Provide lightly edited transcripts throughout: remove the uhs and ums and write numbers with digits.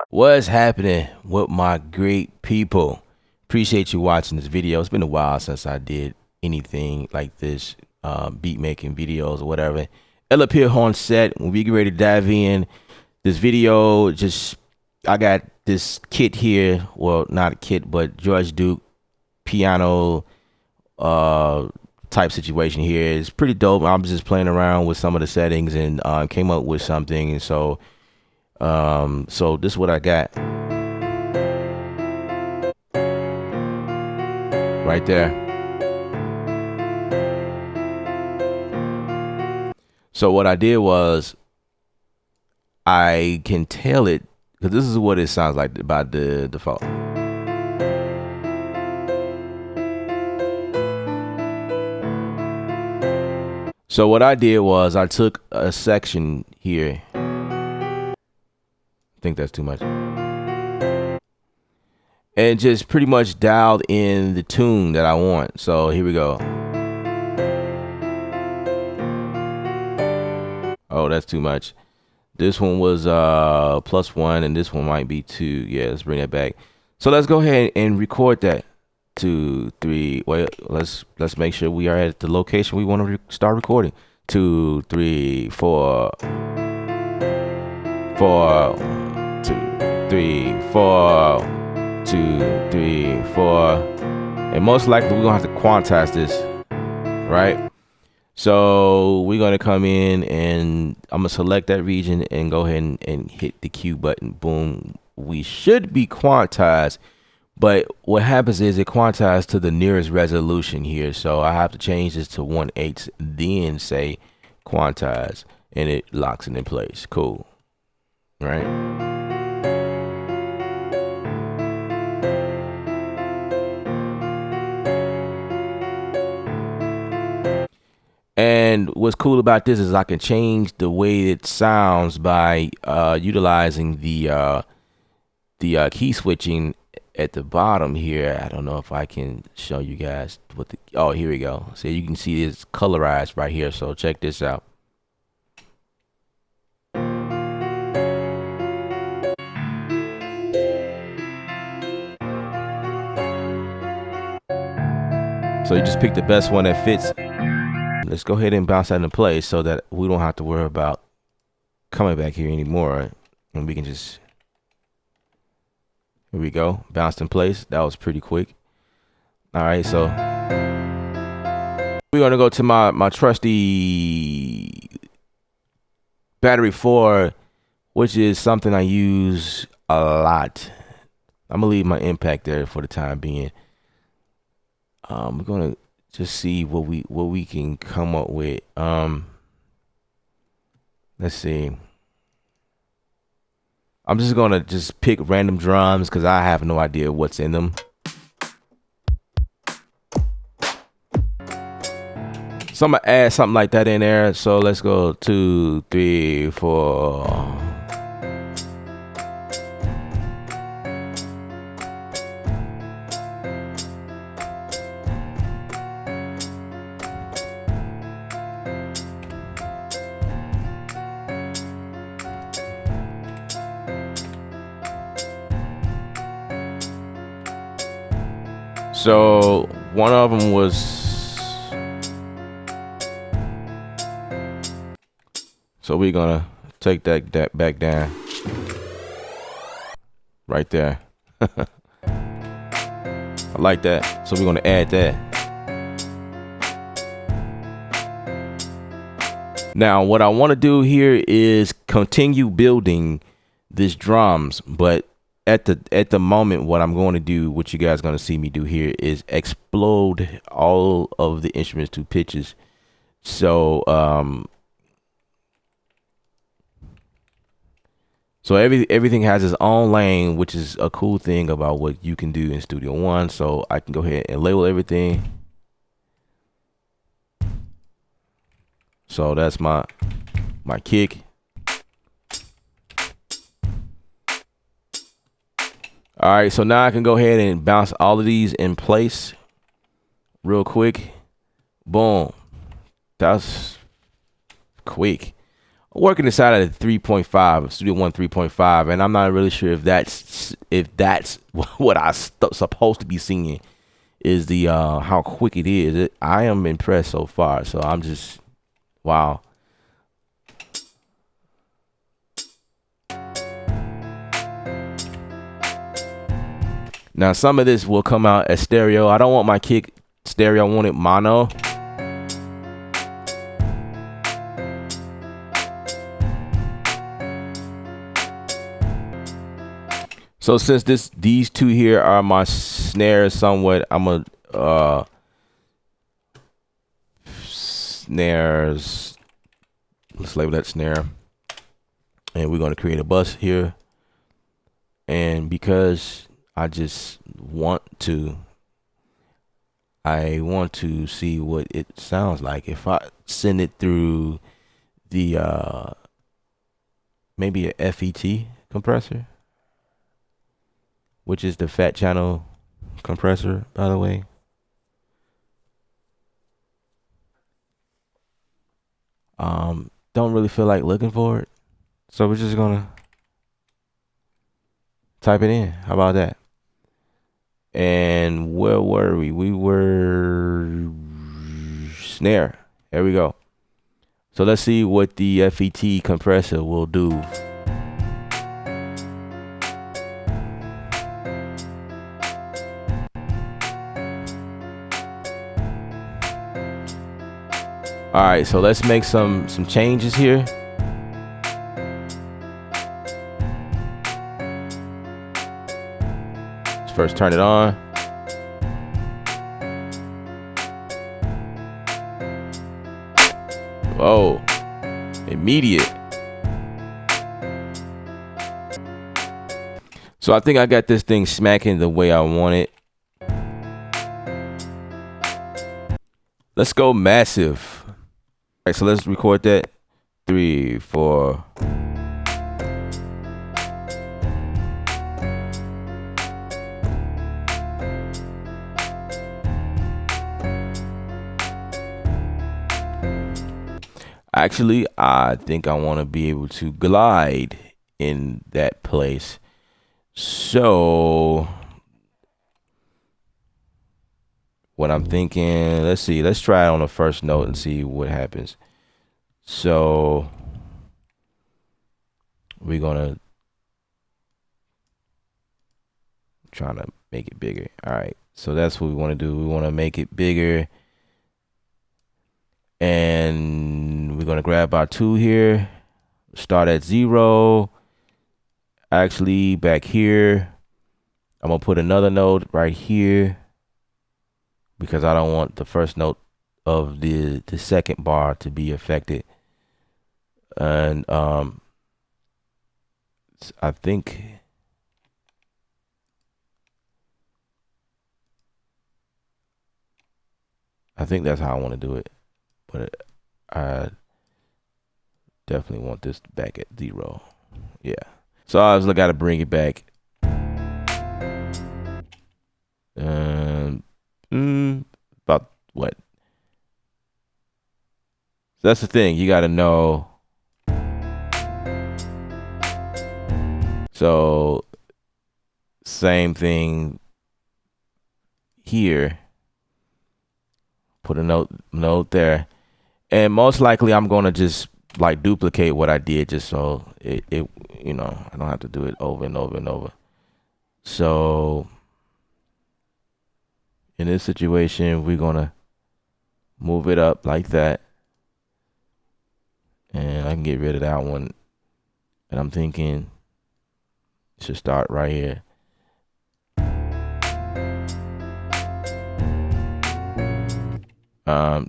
What's happening with my great people? Appreciate you watching this video. It's been a while since I did anything like this, beat making videos or whatever. Ella up here on set. When we get ready to dive in this video, I got this kit here. Well, not a kit, but George Duke piano type situation here. It's pretty dope. I'm just playing around with some of the settings and came up with something, and so this is what I got right there. So what I did was I can tell it, because this is what it sounds like by the default. So what I did was I took a section here. I think that's too much. And just pretty much dialed in the tune that I want. So here we go. Oh, that's too much. This one was +1 and this one might be 2. Yeah, let's bring that back. So let's go ahead and record that. 2, 3. Well, let's make sure we are at the location we want to start recording. 2, 3, 4. 4, 2, 3, 4. 2, 3, 4. And most likely we're gonna have to quantize this, right? So we're gonna come in and I'm gonna select that region and go ahead and hit the Q button. Boom. We should be quantized, but what happens is it quantized to the nearest resolution here. So I have to change this to 1/8, then say quantize, and it locks it in place. Cool, right? And what's cool about this is I can change the way it sounds by utilizing the key switching at the bottom here. I don't know if I can show you guys what the, oh, here we go. So you can see it's colorized right here. So check this out. So you just pick the best one that fits. Let's go ahead and bounce that in place so that we don't have to worry about coming back here anymore. And we can just, here we go, bounced in place. That was pretty quick. All right, so we're gonna go to my trusty battery 4, which is something I use a lot. I'm gonna leave my impact there for the time being. We're gonna just see what we can come up with. Let's see. I'm just gonna pick random drums because I have no idea what's in them. So I'm gonna add something like that in there. So let's go 2, 3, 4. So one of them was, so we're gonna take that back down right there. I like that. So we're gonna add that. Now what I want to do here is continue building these drums, but at the moment, what I'm going to do, what you guys are going to see me do here, is explode all of the instruments to pitches. So everything has its own lane, which is a cool thing about what you can do in Studio One. So I can go ahead and label everything. So that's my kick. All right, so now I can go ahead and bounce all of these in place real quick. Boom. That's quick. working inside of the 3.5, Studio One 3.5, and I'm not really sure if that's what I supposed to be singing. Is the how quick it is. I am impressed so far. So I'm just wow. Now some of this will come out as stereo. I don't want my kick stereo. I want it mono. So since these two here are my snares somewhat, I'm a snares. Let's label that snare. And we're gonna create a bus here. And because I just want to see what it sounds like if I send it through the maybe a FET compressor, which is the fat channel compressor, by the way. Don't really feel like looking for it, so we're just gonna type it in. How about that? And where were we? We were snare. There we go. So let's see what the FET compressor will do. All right, so let's make some changes here. Let's first turn it on. Whoa, immediate. So I think I got this thing smacking the way I want it. Let's go massive. All right, so let's record that. 3, 4. Actually, I think I want to be able to glide in that place. So what I'm thinking, let's see, let's try it on the first note and see what happens. So we're gonna try to make it bigger. All right, so that's what we want to do. We want to make it bigger, and we're gonna grab our 2 here, start at 0. Actually, back here, I'm gonna put another note right here because I don't want the first note of the second bar to be affected. And I think that's how I want to do it, but I definitely want this back at 0. Yeah, so I just got to bring it back. About what? So that's the thing, you got to know. So same thing here. Put a note there, and most likely I'm gonna just like duplicate what I did just so it you know, I don't have to do it over and over and over. So in this situation, we're gonna move it up like that, and I can get rid of that one. And I'm thinking it should start right here.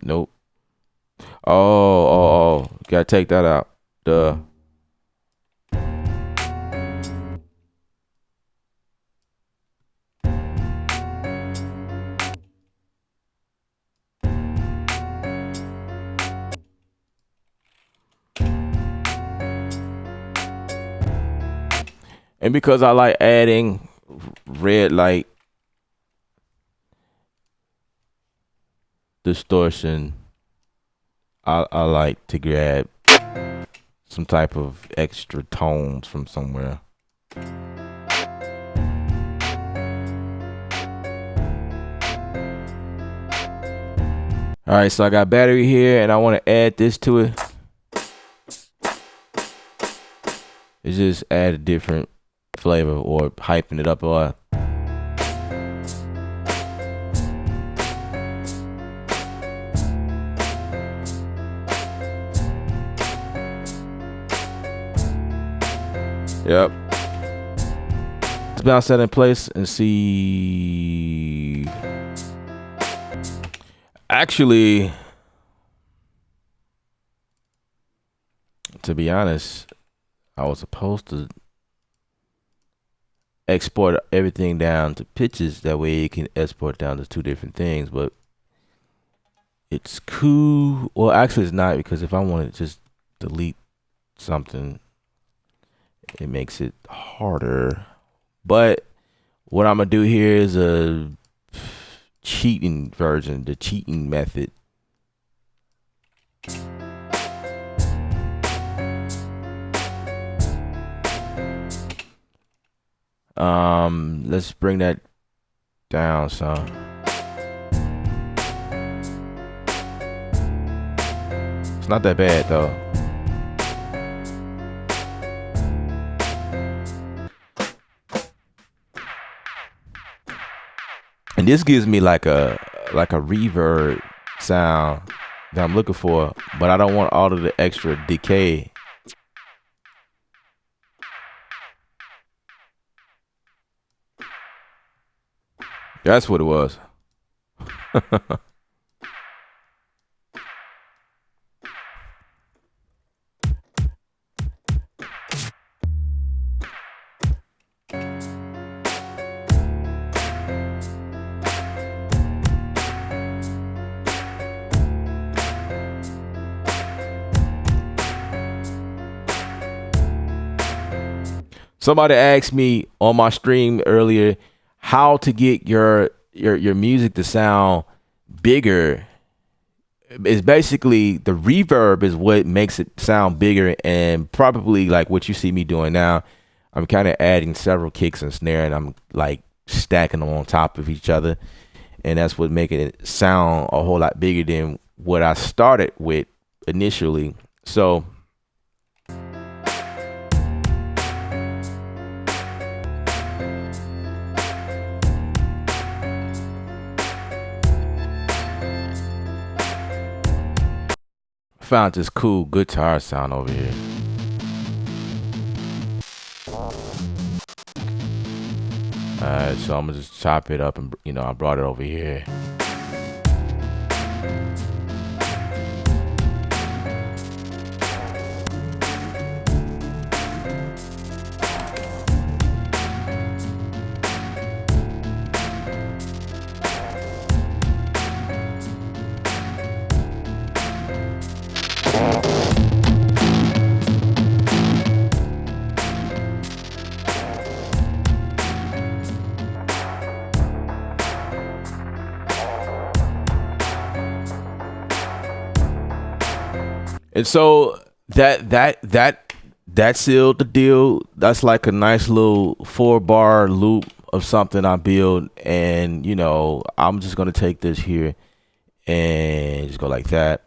Nope. Oh, gotta take that out. Duh. And because I like adding red light distortion, I like to grab some type of extra tones from somewhere. All right, so I got battery here, and I want to add this to it. It's just add a different flavor or hyping it up or. Yep. Let's bounce that in place and see. Actually, to be honest, I was supposed to export everything down to pitches. That way you can export down to two different things, but it's cool. Well, actually it's not, because if I want to just delete something, it makes it harder. But what I'm gonna do here is a cheating version, the cheating method. Let's bring that down some. It's not that bad though. And this gives me like a reverb sound that I'm looking for, but I don't want all of the extra decay. That's what it was. Somebody asked me on my stream earlier how to get your music to sound bigger. It's basically the reverb is what makes it sound bigger, and probably like what you see me doing now. I'm kind of adding several kicks and snare, and I'm like stacking them on top of each other, and that's what making it sound a whole lot bigger than what I started with initially. So found this cool guitar sound over here. Alright, so I'm gonna just chop it up, and I brought it over here. And so that sealed the deal. That's like a nice little 4-bar loop of something I build, and I'm just gonna take this here and just go like that.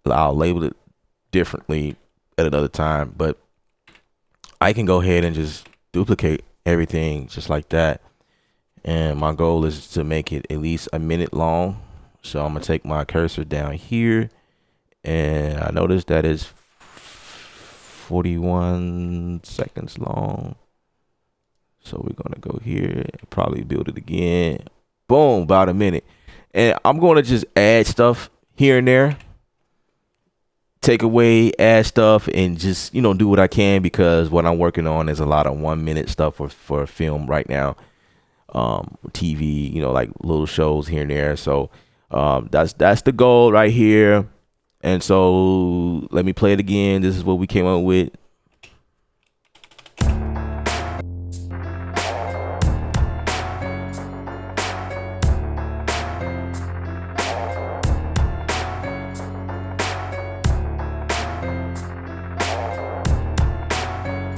I'll label it differently at another time, but I can go ahead and just duplicate everything just like that. And my goal is to make it at least a minute long. So I'm gonna take my cursor down here, and I noticed that it's 41 seconds long. So we're gonna go here, probably build it again. Boom, about a minute. And I'm gonna just add stuff here and there, take away, add stuff, and just do what I can, because what I'm working on is a lot of 1 minute stuff for film right now. TV, like little shows here and there. So that's the goal right here. And so let me play it again. This is what we came up with.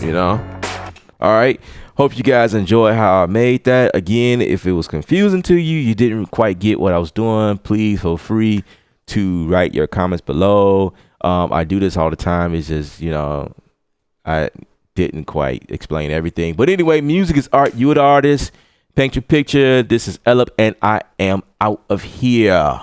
you know. All right. Hope you guys enjoy how I made that. Again, if it was confusing to you, you didn't quite get what I was doing, please feel free to write your comments below. I do this all the time. It's just, you know, I didn't quite explain everything. But anyway, music is art. You are the artist. Paint your picture. This is Ellip, and I am out of here.